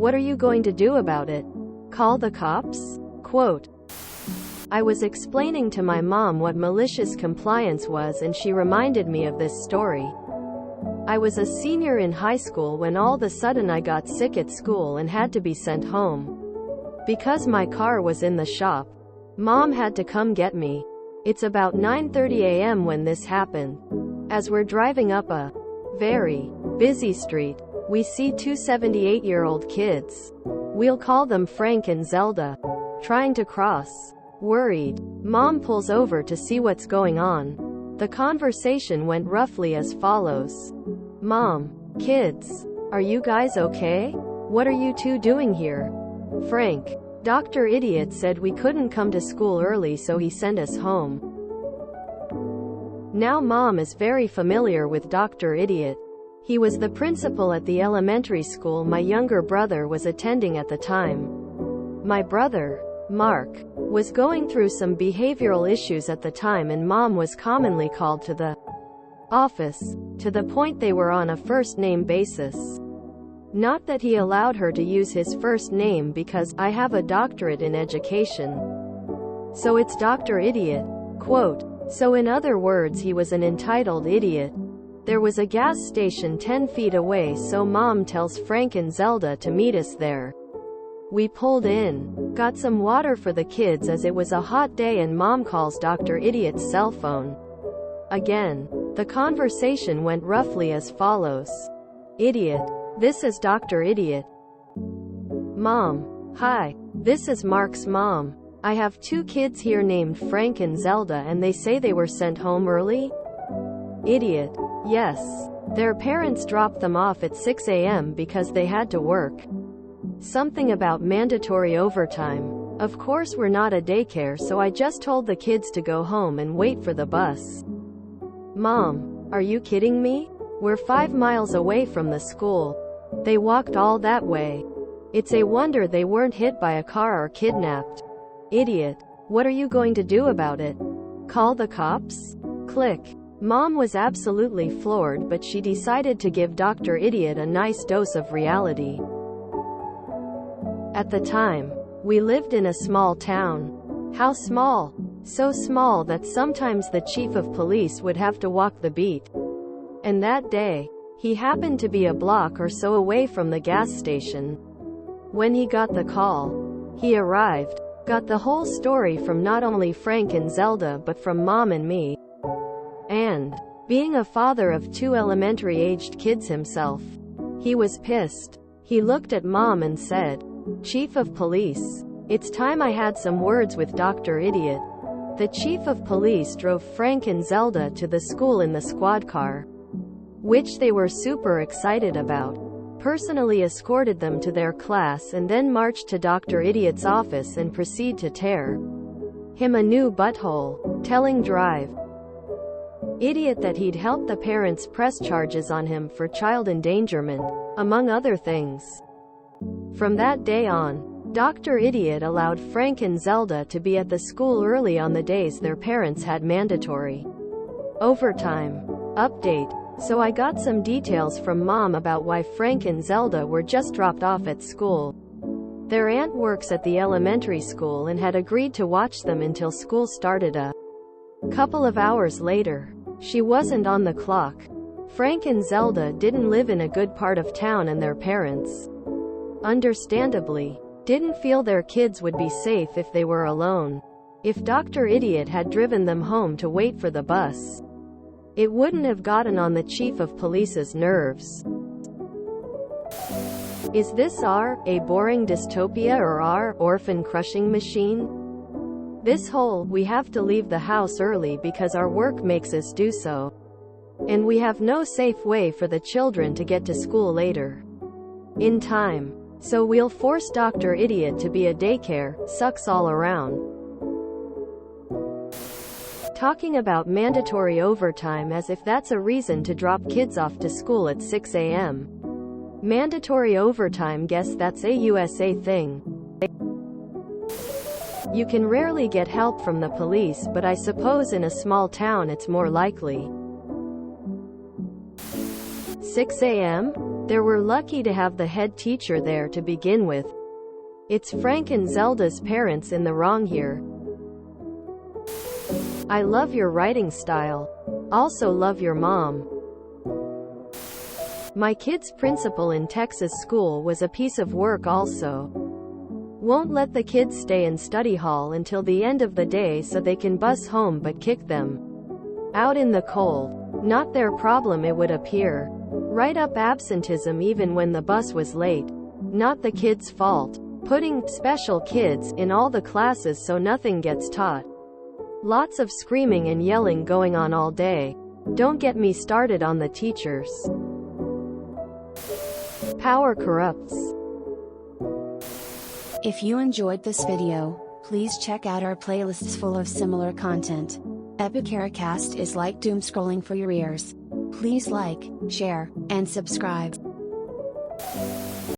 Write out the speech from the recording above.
What are you going to do about it? Call the cops? Quote, I was explaining to my mom what malicious compliance was and she reminded me of this story. I was a senior in high school when all of a sudden I got sick at school and had to be sent home. Because my car was in the shop, Mom had to come get me. It's about 9:30 a.m. when this happened. As we're driving up a very busy street, we see two 78-year-old kids. We'll call them Frank and Zelda, trying to cross. Worried, Mom pulls over to see what's going on. The conversation went roughly as follows. Mom, kids, are you guys okay? What are you two doing here? Frank, Dr. Idiot said we couldn't come to school early so he sent us home. Now Mom is very familiar with Dr. Idiot. He was the principal at the elementary school my younger brother was attending at the time. My brother, Mark, was going through some behavioral issues at the time and Mom was commonly called to the office, to the point they were on a first-name basis. Not that he allowed her to use his first name because I have a doctorate in education. So it's Dr. Idiot. Quote, so in other words he was an entitled idiot. There was a gas station 10 feet away so Mom tells Frank and Zelda to meet us there. We pulled in, got some water for the kids as it was a hot day and Mom calls Dr. Idiot's cell phone. Again, the conversation went roughly as follows. Idiot, this is Dr. Idiot. Mom, hi, this is Mark's mom. I have two kids here named Frank and Zelda and they say they were sent home early? Idiot, yes. Their parents dropped them off at 6 a.m. because they had to work. Something about mandatory overtime. Of course we're not a daycare so I just told the kids to go home and wait for the bus. Mom, are you kidding me? We're 5 miles away from the school. They walked all that way. It's a wonder they weren't hit by a car or kidnapped. Idiot, what are you going to do about it? Call the cops? Click. Mom was absolutely floored but she decided to give Dr. Idiot a nice dose of reality. At the time, we lived in a small town. How small? So small that sometimes the chief of police would have to walk the beat. And that day, he happened to be a block or so away from the gas station. When he got the call, he arrived, got the whole story from not only Frank and Zelda but from Mom and me. And, being a father of two elementary-aged kids himself, he was pissed. He looked at Mom and said, Chief of Police, it's time I had some words with Dr. Idiot. The Chief of Police drove Frank and Zelda to the school in the squad car, which they were super excited about, personally escorted them to their class and then marched to Dr. Idiot's office and proceed to tear him a new butthole, telling Drive Idiot that he'd helped the parents press charges on him for child endangerment, among other things. From that day on, Dr. Idiot allowed Frank and Zelda to be at the school early on the days their parents had mandatory overtime. Update. So I got some details from Mom about why Frank and Zelda were just dropped off at school. Their aunt works at the elementary school and had agreed to watch them until school started a couple of hours later. She wasn't on the clock. Frank and Zelda didn't live in a good part of town and their parents, understandably, didn't feel their kids would be safe if they were alone. If Dr. Idiot had driven them home to wait for the bus, it wouldn't have gotten on the Chief of Police's nerves. Is this a boring dystopia or orphan-crushing machine? This whole, we have to leave the house early because our work makes us do so. And we have no safe way for the children to get to school later in time. So we'll force Dr. Idiot to be a daycare, sucks all around. Talking about mandatory overtime as if that's a reason to drop kids off to school at 6 a.m. Mandatory overtime, guess that's a USA thing. You can rarely get help from the police, but I suppose in a small town it's more likely. 6 a.m.? They were lucky to have the head teacher there to begin with. It's Frank and Zelda's parents in the wrong here. I love your writing style. Also love your mom. My kid's principal in Texas school was a piece of work also. Won't let the kids stay in study hall until the end of the day so they can bus home but kick them out in the cold. Not their problem, it would appear. Write up absenteeism even when the bus was late. Not the kids' fault. Putting special kids in all the classes so nothing gets taught. Lots of screaming and yelling going on all day. Don't get me started on the teachers. Power corrupts. If you enjoyed this video, please check out our playlists full of similar content. Epicuricast is like doom scrolling for your ears. Please like, share, and subscribe.